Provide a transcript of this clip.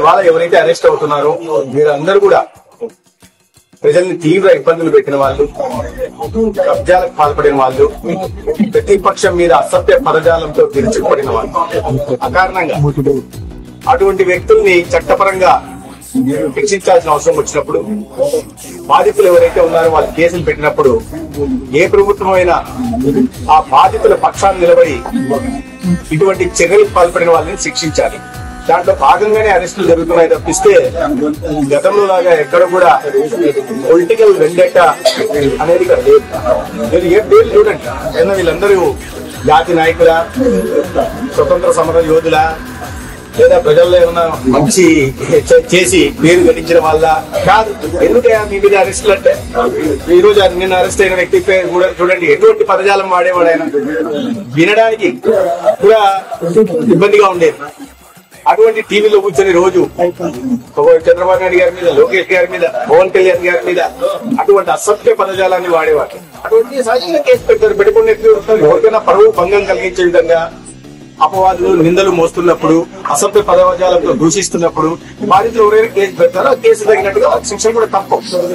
ఇవాళ ఎవరైతే అరెస్ట్ అవుతున్నారో మీరందరూ కూడా ప్రజల్ని తీవ్ర ఇబ్బందులు పెట్టిన వాళ్ళు, కబ్జాలకు పాల్పడిన వాళ్ళు, ప్రతిపక్షం మీద అసభ్య పదజాలంతో విరుచుకుపడిన వాళ్ళు, అకారణంగా అటువంటి వ్యక్తుల్ని చట్టపరంగా శిక్షించాల్సిన అవసరం వచ్చినప్పుడు, బాధితులు ఎవరైతే ఉన్నారో వాళ్ళు కేసులు పెట్టినప్పుడు ఏ ప్రభుత్వం అయినా ఆ బాధితుల పక్షాన్ని నిలబడి ఇటువంటి చర్యలకు పాల్పడిన వాళ్ళని శిక్షించాలి. దాంట్లో భాగంగానే అరెస్టులు జరుగుతున్నాయి తప్పిస్తే గతంలో లాగా ఎక్కడ కూడా పొలిటికల్ వెండెట్టా అనేది లేదు. మీరు ఏ పేర్లు చూడండి, అయినా వీళ్ళందరూ జాతి నాయకుల, స్వతంత్ర సమర యోధుల, లేదా ప్రజల్లో ఏమన్నా మంచి చేసి పేరు గడించిన వాళ్ళ కాదు. ఎందుకయ్యా మీ మీద అరెస్టులు అంటే? ఈ రోజు నిన్న అరెస్ట్ అయిన వ్యక్తి పేరు కూడా చూడండి, ఎటువంటి పదజాలం వాడేవాడు ఆయన, వినడానికి కూడా ఇబ్బందిగా ఉండేది. అటువంటి టీవీలో కూర్చొని రోజు చంద్రబాబు నాయుడు గారి మీద, లోకేష్ గారి మీద, పవన్ కళ్యాణ్ గారి మీద అటువంటి అసభ్య పదజాలాన్ని వాడేవాడు. అటువంటి సహజంగా కేసు పెడతారు. పెట్టుకుని ఎవరికైనా పరువు భంగం కలిగించే విధంగా అపవాదులు, నిందలు మోస్తున్నప్పుడు, అసభ్య పదజాలంతో దూషిస్తున్నప్పుడు బాధితులు ఎవరైనా కేసు పెడతారో ఆ కేసు తగినట్టుగా శిక్షణ కూడా తప్పవు.